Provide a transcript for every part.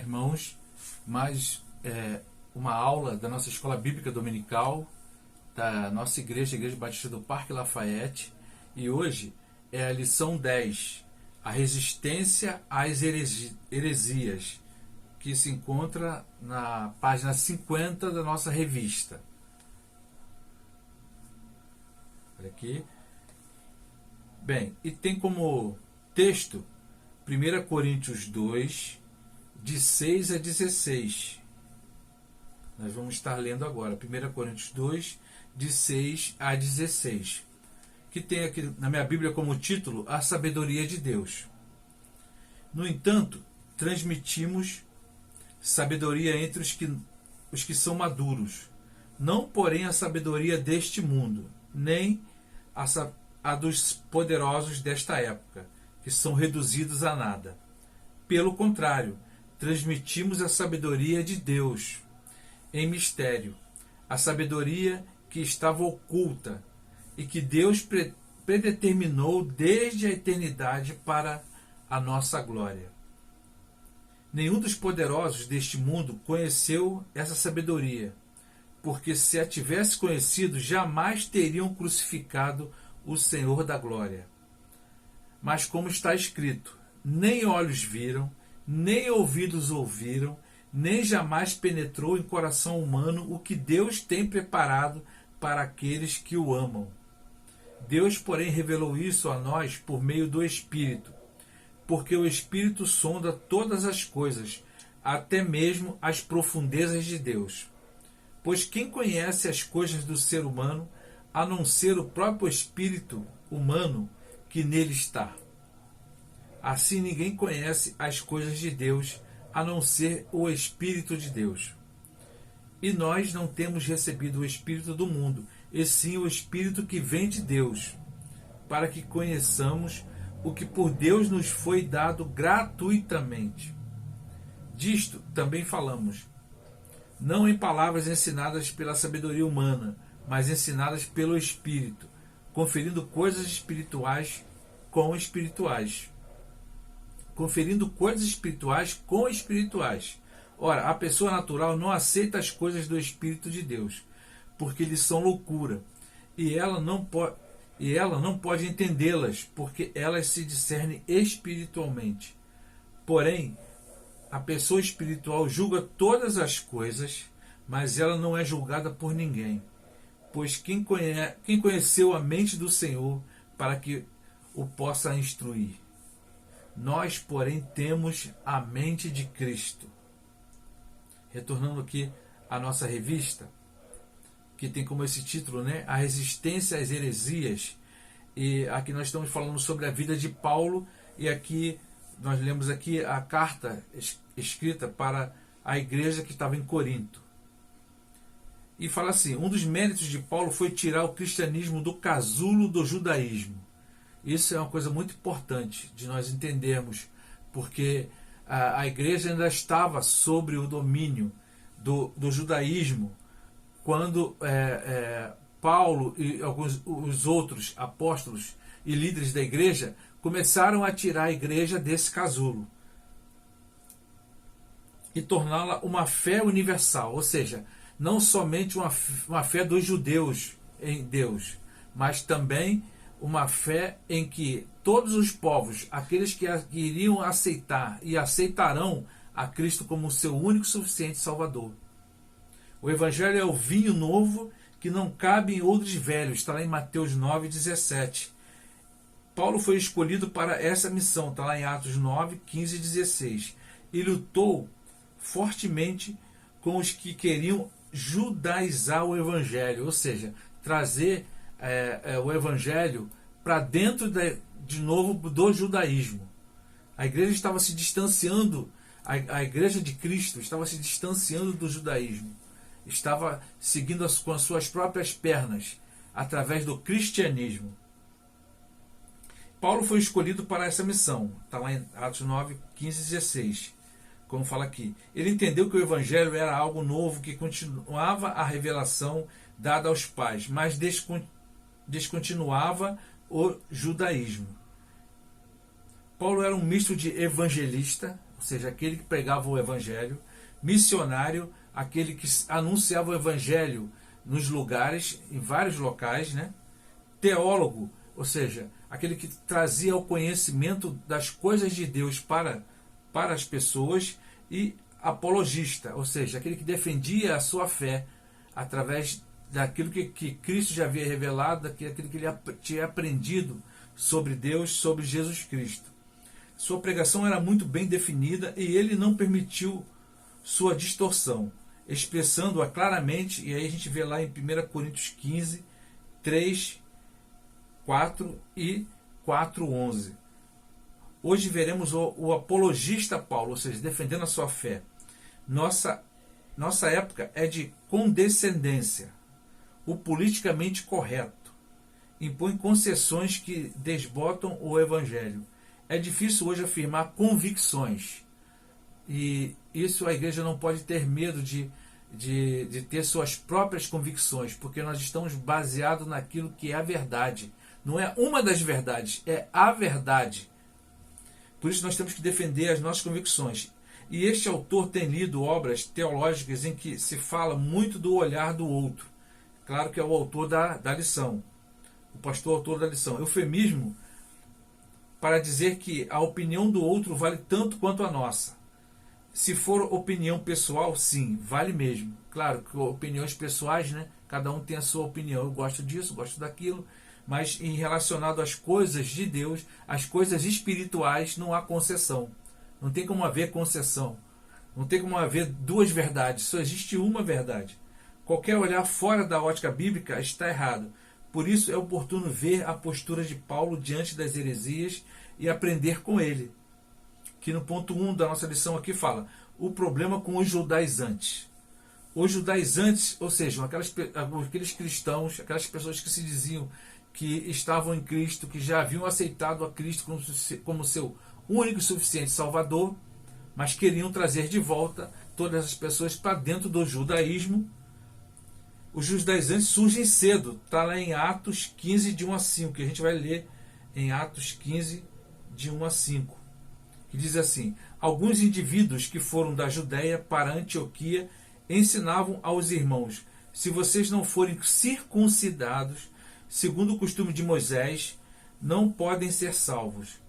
irmãos, mais uma aula da nossa Escola Bíblica Dominical, da nossa igreja, Igreja Batista do Parque Lafayette, e hoje é a lição 10, a resistência às heresias, que se encontra na página 50 da nossa revista. Olha aqui. Bem, e tem como texto 1 Coríntios 2, de 6 a 16. Nós vamos estar lendo agora 1 Coríntios 2, de 6 a 16, que tem aqui na minha Bíblia como título A Sabedoria de Deus. No entanto, transmitimos sabedoria entre os que são maduros, não porém a sabedoria deste mundo, nem a dos poderosos desta época, que são reduzidos a nada. Pelo contrário, transmitimos a sabedoria de Deus em mistério, a sabedoria que estava oculta e que Deus predeterminou desde a eternidade para a nossa glória. Nenhum dos poderosos deste mundo conheceu essa sabedoria, porque se a tivesse conhecido, jamais teriam crucificado o Senhor da glória. Mas como está escrito, nem olhos viram, nem ouvidos ouviram, nem jamais penetrou em coração humano o que Deus tem preparado para aqueles que o amam. Deus, porém, revelou isso a nós por meio do Espírito, porque o Espírito sonda todas as coisas, até mesmo as profundezas de Deus. Pois quem conhece as coisas do ser humano, a não ser o próprio espírito humano que nele está? Assim ninguém conhece as coisas de Deus, a não ser o Espírito de Deus. E nós não temos recebido o Espírito do mundo, e sim o Espírito que vem de Deus, para que conheçamos o que por Deus nos foi dado gratuitamente. Disto também falamos, não em palavras ensinadas pela sabedoria humana, mas ensinadas pelo Espírito, conferindo coisas espirituais com espirituais. Conferindo coisas espirituais com espirituais. Ora, a pessoa natural não aceita as coisas do Espírito de Deus, porque lhes são loucura, e ela não pode entendê-las, porque elas se discernem espiritualmente. Porém, a pessoa espiritual julga todas as coisas, mas ela não é julgada por ninguém. Pois quem conheceu a mente do Senhor para que o possa instruir? Nós, porém, temos a mente de Cristo. Retornando aqui à nossa revista, que tem como esse título, A Resistência às Heresias. E aqui nós estamos falando sobre a vida de Paulo, e aqui nós lemos aqui a carta escrita para a igreja que estava em Corinto. E fala assim, um dos méritos de Paulo foi tirar o cristianismo do casulo do judaísmo. Isso é uma coisa muito importante de nós entendermos, porque a igreja ainda estava sob o domínio do judaísmo, quando Paulo e os outros apóstolos e líderes da igreja começaram a tirar a igreja desse casulo e torná-la uma fé universal, ou seja, não somente uma fé dos judeus em Deus, mas também uma fé em que todos os povos, aqueles que iriam aceitar e aceitarão a Cristo como seu único e suficiente Salvador. O Evangelho é o vinho novo que não cabe em odres velhos, está lá em Mateus 9,17. Paulo foi escolhido para essa missão, está lá em Atos 9, 15 e 16. E lutou fortemente com os que queriam judaizar o Evangelho, ou seja, trazer o Evangelho para dentro de novo do judaísmo. A igreja estava se distanciando, a igreja de Cristo estava se distanciando do judaísmo, estava seguindo com as suas próprias pernas, através do cristianismo. Paulo foi escolhido para essa missão, está lá em Atos 9, 15 e 16. Como fala aqui, ele entendeu que o Evangelho era algo novo que continuava a revelação dada aos pais, mas descontinuava o judaísmo. Paulo era um misto de evangelista, ou seja, aquele que pregava o evangelho, missionário, aquele que anunciava o evangelho nos lugares, em vários locais, né? Teólogo, ou seja, aquele que trazia o conhecimento das coisas de Deus para as pessoas, e apologista, ou seja, aquele que defendia a sua fé através daquilo que Cristo já havia revelado, daquilo que ele tinha aprendido sobre Deus, sobre Jesus Cristo. Sua pregação era muito bem definida e ele não permitiu sua distorção, expressando-a claramente, e aí a gente vê lá em 1 Coríntios 15, 3, 4 e 4:11. Hoje veremos o apologista Paulo, ou seja, defendendo a sua fé. Nossa época é de condescendência. O politicamente correto impõe concessões que desbotam o evangelho. É difícil hoje afirmar convicções. E isso a igreja não pode ter medo de ter suas próprias convicções, porque nós estamos baseados naquilo que é a verdade. Não é uma das verdades, é a verdade. Por isso nós temos que defender as nossas convicções. E este autor tem lido obras teológicas em que se fala muito do olhar do outro. Claro que é o autor da lição. O pastor autor da lição. Eufemismo para dizer que a opinião do outro vale tanto quanto a nossa. Se for opinião pessoal, sim, vale mesmo. Claro que opiniões pessoais, né? Cada um tem a sua opinião. Eu gosto disso, gosto daquilo. Mas em relacionado às coisas de Deus, às coisas espirituais, não há concessão. Não tem como haver concessão. Não tem como haver duas verdades. Só existe uma verdade. Qualquer olhar fora da ótica bíblica está errado. Por isso é oportuno ver a postura de Paulo diante das heresias e aprender com ele. Que no ponto 1 da nossa lição aqui fala o problema com os judaizantes. Os judaizantes, ou seja, aqueles cristãos, aquelas pessoas que se diziam que estavam em Cristo, que já haviam aceitado a Cristo como seu único e suficiente Salvador, mas queriam trazer de volta todas as pessoas para dentro do judaísmo. Os judaizantes surgem cedo, está lá em Atos 15, de 1 a 5, que a gente vai ler em Atos 15, de 1 a 5, que diz assim: alguns indivíduos que foram da Judéia para Antioquia ensinavam aos irmãos: se vocês não forem circuncidados, segundo o costume de Moisés, não podem ser salvos.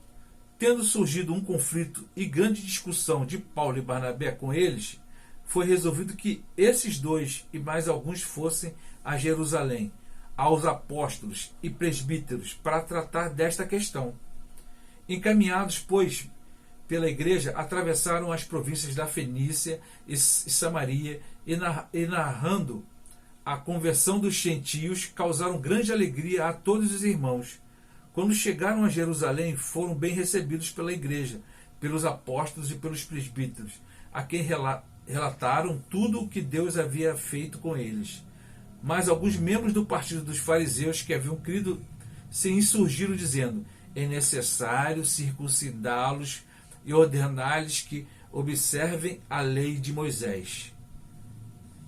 Tendo surgido um conflito e grande discussão de Paulo e Barnabé com eles, foi resolvido que esses dois e mais alguns fossem a Jerusalém, aos apóstolos e presbíteros, para tratar desta questão. Encaminhados, pois, pela igreja, atravessaram as províncias da Fenícia e Samaria e narrando a conversão dos gentios, causaram grande alegria a todos os irmãos. Quando chegaram a Jerusalém, foram bem recebidos pela igreja, pelos apóstolos e pelos presbíteros, a quem relataram tudo o que Deus havia feito com eles. Mas alguns membros do partido dos fariseus que haviam crido se insurgiram, dizendo: é necessário circuncidá-los e ordenar-lhes que observem a lei de Moisés.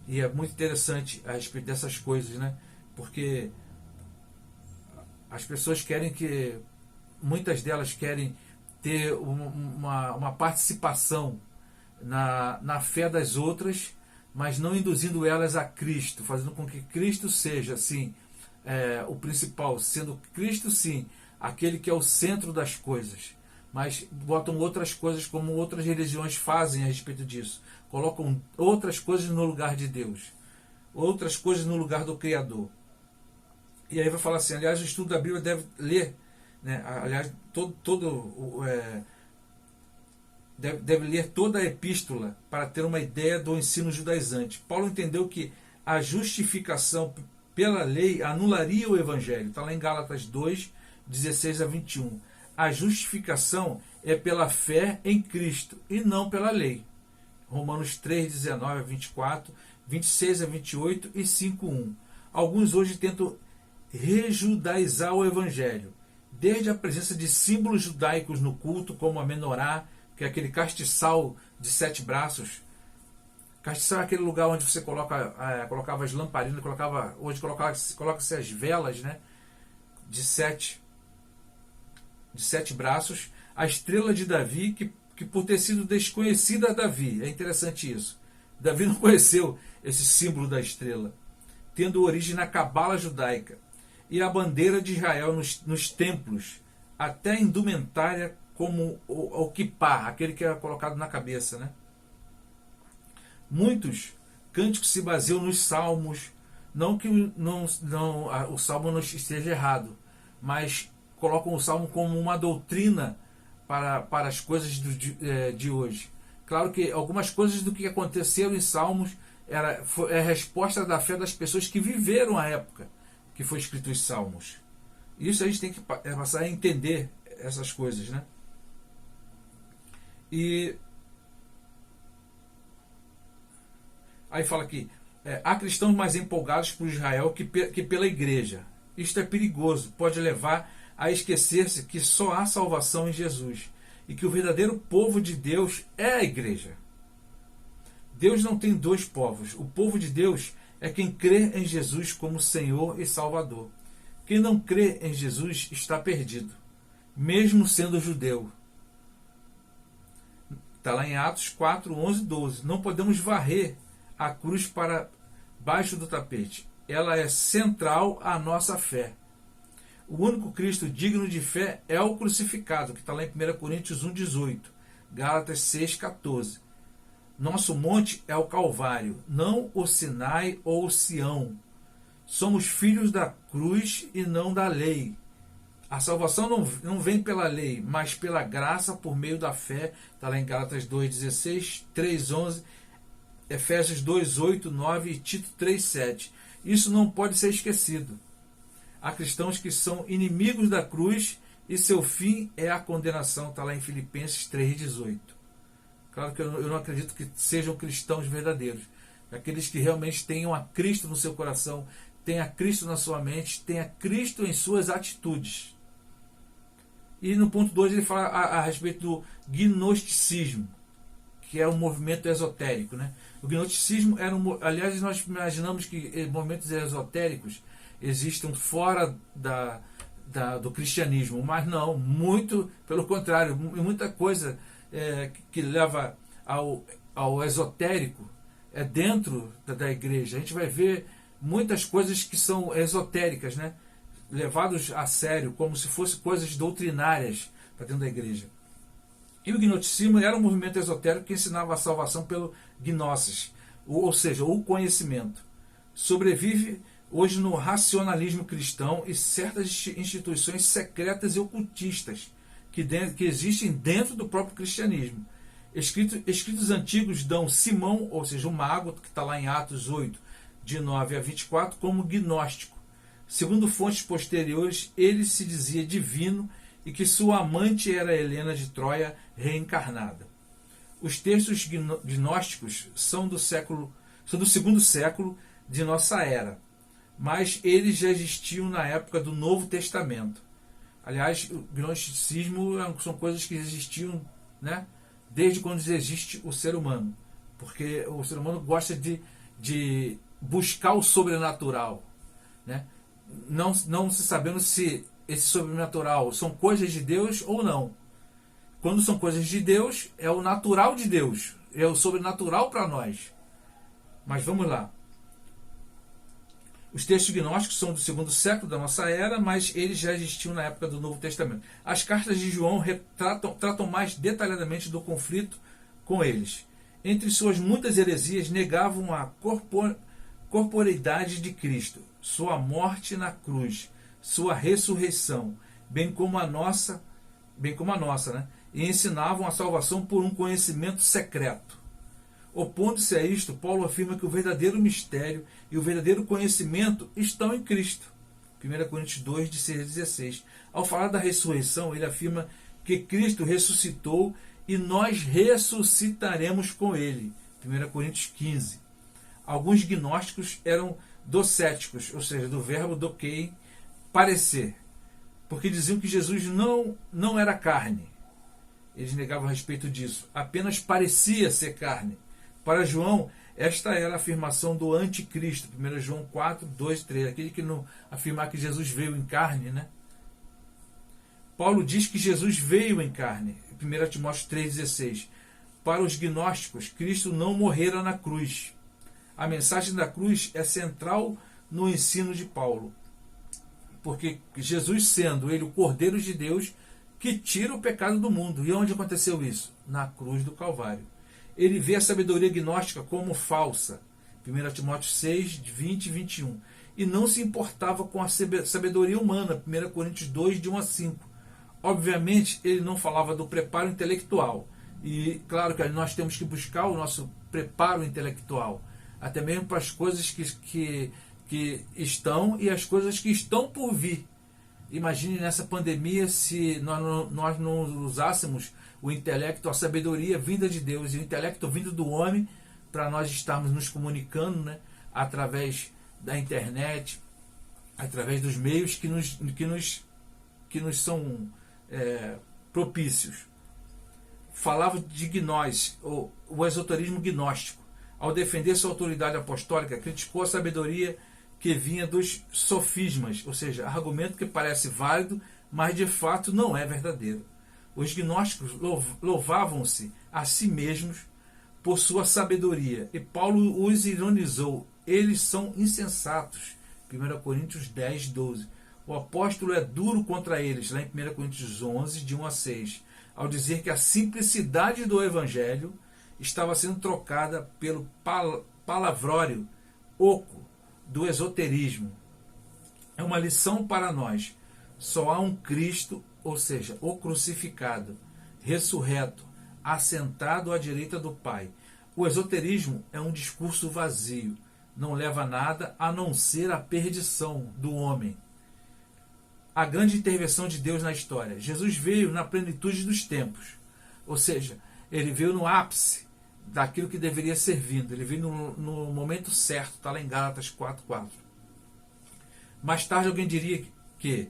E é muito interessante a respeito dessas coisas, né? Porque as pessoas querem muitas delas querem ter uma participação na fé das outras, mas não induzindo elas a Cristo, fazendo com que Cristo seja, assim, o principal, sendo Cristo, sim, aquele que é o centro das coisas. Mas botam outras coisas, como outras religiões fazem a respeito disso. Colocam outras coisas no lugar de Deus. Outras coisas no lugar do Criador. E aí vai falar assim, aliás, o estudo da Bíblia deve ler, né, aliás, deve ler toda a epístola para ter uma ideia do ensino judaizante. Paulo entendeu que a justificação pela lei anularia o Evangelho. Está lá em Gálatas 2, 16 a 21. A justificação é pela fé em Cristo e não pela lei. Romanos 3, 19 a 24, 26 a 28 e 5, 1. Alguns hoje tentam rejudaizar o Evangelho, desde a presença de símbolos judaicos no culto, como a menorá, que é aquele castiçal de 7 braços. Castiçal é aquele lugar onde você colocava as lamparinas, hoje coloca-se as velas, né, de 7 braços. A estrela de Davi, que por ter sido desconhecida a Davi, é interessante isso, Davi não conheceu esse símbolo da estrela, tendo origem na cabala judaica, e a bandeira de Israel nos templos, até a indumentária como o kippá, aquele que era colocado na cabeça, né? Muitos cânticos se baseiam nos salmos, não que o salmo não esteja errado, mas colocam o salmo como uma doutrina para as coisas de hoje. Claro que algumas coisas do que aconteceram em salmos é a resposta da fé das pessoas que viveram a época que foi escrito os salmos. Isso a gente tem que passar a entender essas coisas, né? E aí fala aqui, há cristãos mais empolgados por Israel que pela igreja. Isto é perigoso, pode levar a esquecer-se que só há salvação em Jesus e que o verdadeiro povo de Deus é a igreja. Deus não tem dois povos. O povo de Deus é quem crê em Jesus como Senhor e Salvador. Quem não crê em Jesus está perdido, mesmo sendo judeu. Está lá em Atos 4, 11 e 12. Não podemos varrer a cruz para baixo do tapete. Ela é central à nossa fé. O único Cristo digno de fé é o crucificado, que está lá em 1 Coríntios 1, 18, Gálatas 6, 14. Nosso monte é o Calvário, não o Sinai ou o Sião. Somos filhos da cruz e não da lei. A salvação não vem pela lei, mas pela graça por meio da fé. Está lá em Gálatas 2, 16, 3, 11, Efésios 2, 8, 9 e Tito 3, 7. Isso não pode ser esquecido. Há cristãos que são inimigos da cruz e seu fim é a condenação. Está lá em Filipenses 3, 18. Claro que eu não acredito que sejam cristãos verdadeiros. Aqueles que realmente tenham a Cristo no seu coração, tenha Cristo na sua mente, tenha Cristo em suas atitudes. E no ponto 2 ele fala a respeito do gnosticismo, que é um movimento esotérico, né? O gnosticismo era aliás, nós imaginamos que movimentos esotéricos existam fora do cristianismo, mas não, muito pelo contrário, muita coisa que leva ao esotérico é dentro da igreja. A gente vai ver muitas coisas que são esotéricas, né? Levados a sério, como se fossem coisas doutrinárias para dentro da igreja. E o gnosticismo era um movimento esotérico que ensinava a salvação pelo gnosis, ou seja, o conhecimento. Sobrevive hoje no racionalismo cristão e certas instituições secretas e ocultistas que existem dentro do próprio cristianismo. Escritos antigos dão Simão, ou seja, o mago, que está lá em Atos 8, de 9 a 24, como gnóstico. Segundo fontes posteriores, ele se dizia divino e que sua amante era Helena de Troia reencarnada. Os textos gnósticos são do segundo século de nossa era, mas eles já existiam na época do Novo Testamento. Aliás, o gnosticismo são coisas que existiam, né, desde quando existe o ser humano, porque o ser humano gosta de buscar o sobrenatural, né? Não se sabendo se esse sobrenatural são coisas de Deus ou não. Quando são coisas de Deus, é o natural de Deus, é o sobrenatural para nós. Mas vamos lá. Os textos gnósticos são do segundo século da nossa era, mas eles já existiam na época do Novo Testamento. As cartas de João tratam mais detalhadamente do conflito com eles. Entre suas muitas heresias, negavam a corporeidade de Cristo, sua morte na cruz, sua ressurreição, bem como a nossa, né? E ensinavam a salvação por um conhecimento secreto. Opondo-se a isto, Paulo afirma que o verdadeiro mistério e o verdadeiro conhecimento estão em Cristo. 1 Coríntios 2, de 6 a 16. Ao falar da ressurreição, ele afirma que Cristo ressuscitou e nós ressuscitaremos com ele. 1 Coríntios 15. Alguns gnósticos eram docéticos, ou seja, do verbo dokei, parecer, porque diziam que Jesus não era carne. Eles negavam a respeito disso, apenas parecia ser carne. Para João, esta era a afirmação do anticristo, 1 João 4, 2, 3, aquele que não afirmar que Jesus veio em carne, né? Paulo diz que Jesus veio em carne, 1 Timóteo 3,16. Para os gnósticos, Cristo não morrera na cruz. A mensagem da cruz é central no ensino de Paulo. Porque Jesus, sendo ele o Cordeiro de Deus, que tira o pecado do mundo. E onde aconteceu isso? Na cruz do Calvário. Ele vê a sabedoria gnóstica como falsa. 1 Timóteo 6, 20 e 21. E não se importava com a sabedoria humana. 1 Coríntios 2, de 1 a 5. Obviamente, ele não falava do preparo intelectual. E claro que nós temos que buscar o nosso preparo intelectual. Até mesmo para as coisas que estão e as coisas que estão por vir. Imagine nessa pandemia se nós não usássemos o intelecto, a sabedoria vinda de Deus e o intelecto vindo do homem para nós estarmos nos comunicando, né, através da internet, através dos meios que nos são propícios. Falava de gnós, o esoterismo gnóstico. Ao defender sua autoridade apostólica, criticou a sabedoria que vinha dos sofismas, ou seja, argumento que parece válido, mas de fato não é verdadeiro. Os gnósticos louvavam-se a si mesmos por sua sabedoria, e Paulo os ironizou. Eles são insensatos. 1 Coríntios 10, 12. O apóstolo é duro contra eles, lá em 1 Coríntios 11, de 1 a 6, ao dizer que a simplicidade do evangelho estava sendo trocada pelo palavrório oco do esoterismo. É uma lição para nós. Só há um Cristo, ou seja, o crucificado, ressurreto, assentado à direita do Pai. O esoterismo é um discurso vazio, não leva a nada a não ser a perdição do homem. A grande intervenção de Deus na história. Jesus veio na plenitude dos tempos, ou seja, ele veio no ápice daquilo que deveria ser vindo. Ele veio no momento certo, está lá em Gálatas 4:4. Mais tarde alguém diria que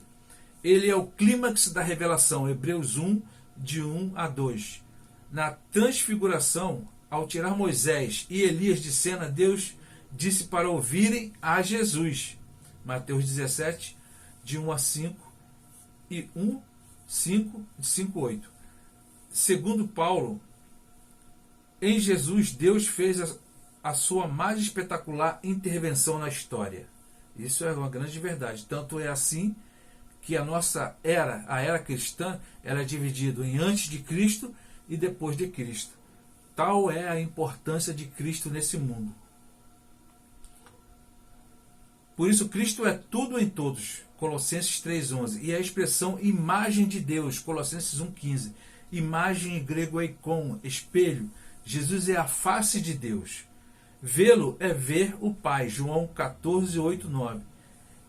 ele é o clímax da revelação, Hebreus 1, de 1 a 2. Na transfiguração, ao tirar Moisés e Elias de cena, Deus disse para ouvirem a Jesus. Mateus 17, de 1 a 5 e 1, 5, de 5 a 8. Segundo Paulo, em Jesus, Deus fez a sua mais espetacular intervenção na história. Isso é uma grande verdade. Tanto é assim que a nossa era, a era cristã, ela é dividida em antes de Cristo e depois de Cristo. Tal é a importância de Cristo nesse mundo. Por isso, Cristo é tudo em todos, Colossenses 3,11. E a expressão imagem de Deus, Colossenses 1,15. Imagem em grego eikon, espelho. Jesus é a face de Deus. Vê-lo é ver o Pai, João 14, 8, 9.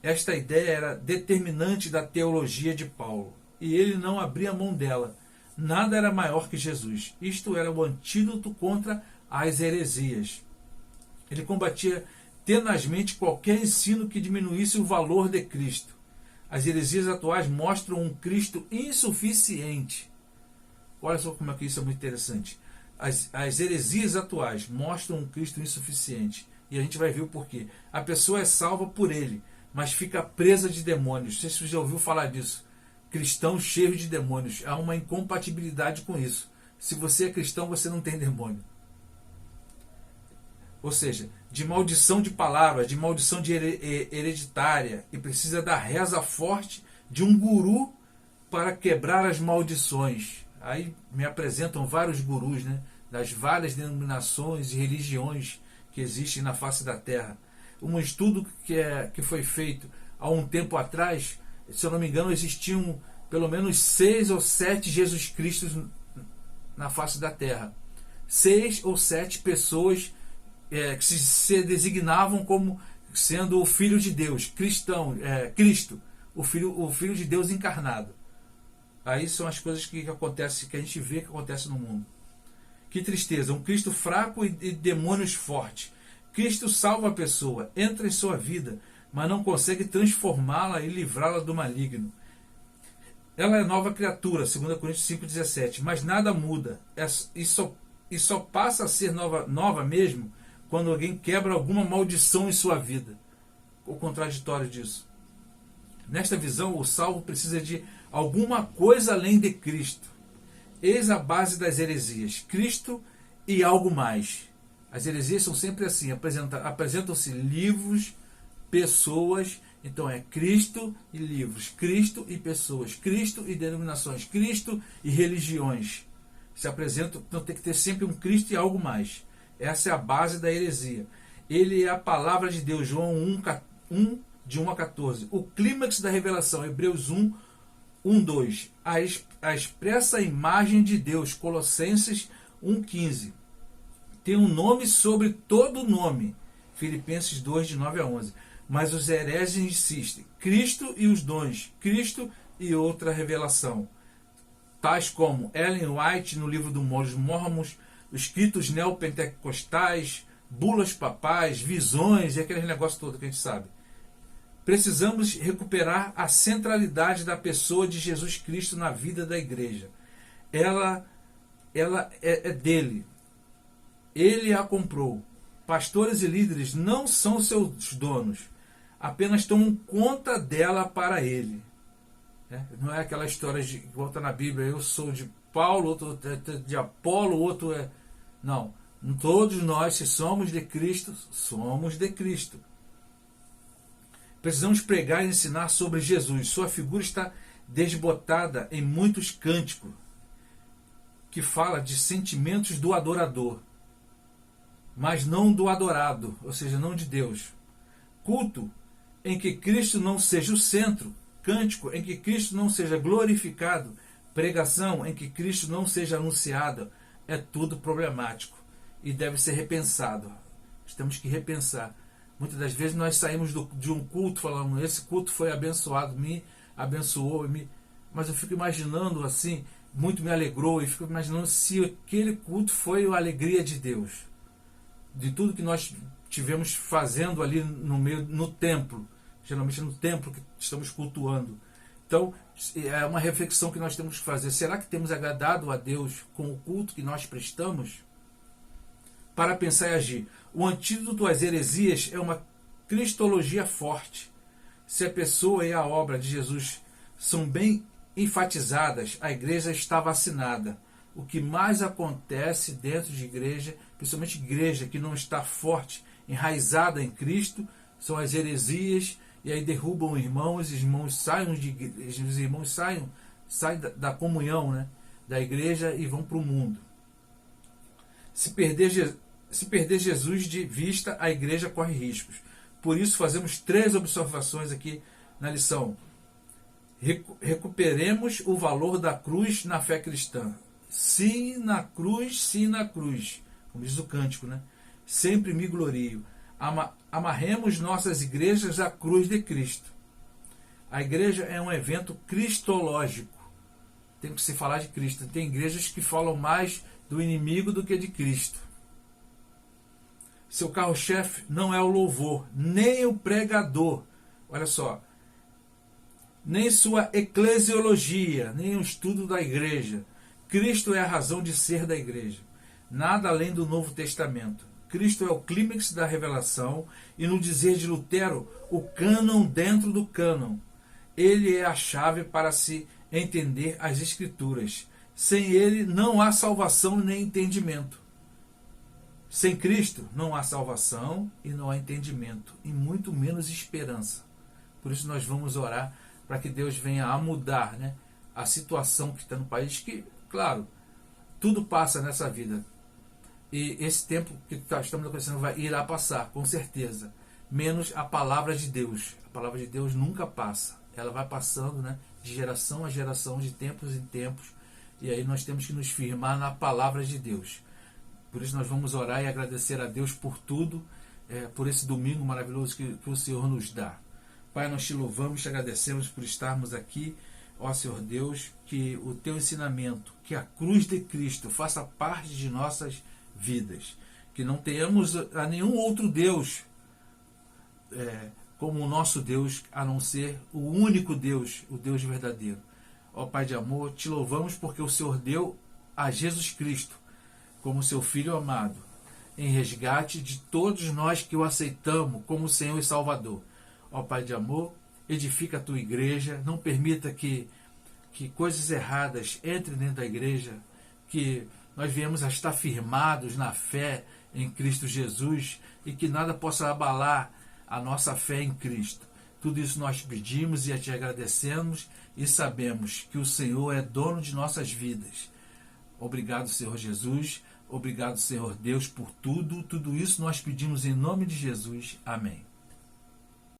Esta ideia era determinante da teologia de Paulo, e ele não abria mão dela. Nada era maior que Jesus. Isto era o antídoto contra as heresias. Ele combatia tenazmente qualquer ensino que diminuísse o valor de Cristo. As heresias atuais mostram um Cristo insuficiente. Olha só como é que isso é muito interessante. As heresias atuais mostram um Cristo insuficiente. E a gente vai ver o porquê. A pessoa é salva por ele, mas fica presa de demônios. Não sei se você já ouviu falar disso. Cristão cheio de demônios. Há uma incompatibilidade com isso. Se você é cristão, você não tem demônio. Ou seja, de maldição de palavras, de maldição de hereditária. E precisa da reza forte de um guru para quebrar as maldições. Aí me apresentam vários gurus, né, das várias denominações e religiões que existem na face da Terra. Um estudo que foi feito há um tempo atrás, se eu não me engano, existiam pelo menos 6 ou 7 Jesus Cristos na face da Terra. 6 ou 7 pessoas que se designavam como sendo o Filho de Deus, Cristo, o filho de Deus encarnado. Aí são as coisas que acontecem, que a gente vê que acontece no mundo. Que tristeza, um Cristo fraco e demônios fortes. Cristo salva a pessoa, entra em sua vida, mas não consegue transformá-la e livrá-la do maligno. Ela é nova criatura, 2 Coríntios 5,17, mas nada muda. E só passa a ser nova mesmo quando alguém quebra alguma maldição em sua vida. O contraditório disso. Nesta visão, o salvo precisa de alguma coisa além de Cristo. Eis a base das heresias: Cristo e algo mais. As heresias são sempre assim, apresentam-se livros, pessoas, então é Cristo e livros, Cristo e pessoas, Cristo e denominações, Cristo e religiões. Se apresentam, então tem que ter sempre um Cristo e algo mais. Essa é a base da heresia. Ele é a palavra de Deus, João 1, de 1 a 14. O clímax da revelação, Hebreus 1, 2. A expressa imagem de Deus, Colossenses 1,15. Tem um nome sobre todo nome, Filipenses 2, de 9 a 11. Mas os hereges insistem, Cristo e os dons, Cristo e outra revelação. Tais como Ellen White no livro dos Mormons, escritos neopentecostais, bulas papais, visões e aquele negócio todo que a gente sabe. Precisamos recuperar a centralidade da pessoa de Jesus Cristo na vida da igreja. Ela é dele. Ele a comprou. Pastores e líderes não são seus donos. Apenas tomam conta dela para ele. Não é aquela história de volta na Bíblia, eu sou de Paulo, outro é de Apolo, outro é... Não. Todos nós, se somos de Cristo, somos de Cristo. Precisamos pregar e ensinar sobre Jesus. Sua figura está desbotada em muitos cânticos que fala de sentimentos do adorador, mas não do adorado, ou seja, não de Deus. Culto em que Cristo não seja o centro, cântico em que Cristo não seja glorificado, pregação em que Cristo não seja anunciado, é tudo problemático e deve ser repensado. Nós temos que repensar. Muitas das vezes nós saímos de um culto falando, esse culto foi abençoado, me abençoou, mas eu fico imaginando assim, muito me alegrou, e fico imaginando se aquele culto foi a alegria de Deus. De tudo que nós tivemos fazendo ali no templo, geralmente no templo que estamos cultuando. Então, é uma reflexão que nós temos que fazer. Será que temos agradado a Deus com o culto que nós prestamos? Para pensar e agir. O antídoto às heresias é uma cristologia forte. Se a pessoa e a obra de Jesus são bem enfatizadas, a igreja está vacinada. O que mais acontece dentro de igreja, principalmente igreja que não está forte, enraizada em Cristo, são as heresias, e aí derrubam irmãos, os irmãos saem da comunhão, né, da igreja e vão para o mundo. Se perder Jesus de vista, a igreja corre riscos. Por isso fazemos 3 observações aqui na lição. Recuperemos o valor da cruz na fé cristã. Sim na cruz, como diz o cântico, né? Sempre me glorio. Amarremos nossas igrejas à cruz de Cristo. A igreja é um evento cristológico. Tem que se falar de Cristo. Tem igrejas que falam mais do inimigo do que de Cristo. Seu carro-chefe não é o louvor, nem o pregador. Olha só. Nem sua eclesiologia, nem o estudo da igreja. Cristo é a razão de ser da igreja. Nada além do Novo Testamento. Cristo é o clímax da revelação e, no dizer de Lutero, o cânon dentro do cânon. Ele é a chave para se entender as Escrituras. Sem ele não há salvação nem entendimento. Sem Cristo não há salvação e não há entendimento, e muito menos esperança. Por isso nós vamos orar para que Deus venha a mudar, né, a situação que está no país, que, claro, tudo passa nessa vida. E esse tempo que estamos acontecendo irá passar, com certeza. Menos a palavra de Deus. A palavra de Deus nunca passa. Ela vai passando, né, de geração a geração, de tempos em tempos. E aí nós temos que nos firmar na palavra de Deus. Por isso nós vamos orar e agradecer a Deus por tudo, por esse domingo maravilhoso que o Senhor nos dá. Pai, nós te louvamos, te agradecemos por estarmos aqui. Ó Senhor Deus, que o teu ensinamento, que a cruz de Cristo faça parte de nossas vidas. Que não tenhamos a nenhum outro Deus como o nosso Deus, a não ser o único Deus, o Deus verdadeiro. Ó Pai de amor, te louvamos porque o Senhor deu a Jesus Cristo como seu Filho amado, em resgate de todos nós que o aceitamos como Senhor e Salvador. Ó Pai de amor, edifica a tua igreja, não permita que coisas erradas entrem dentro da igreja, que nós viemos a estar firmados na fé em Cristo Jesus e que nada possa abalar a nossa fé em Cristo. Tudo isso nós pedimos e te agradecemos e sabemos que o Senhor é dono de nossas vidas. Obrigado, Senhor Jesus. Obrigado, Senhor Deus, por tudo. Tudo isso nós pedimos em nome de Jesus. Amém.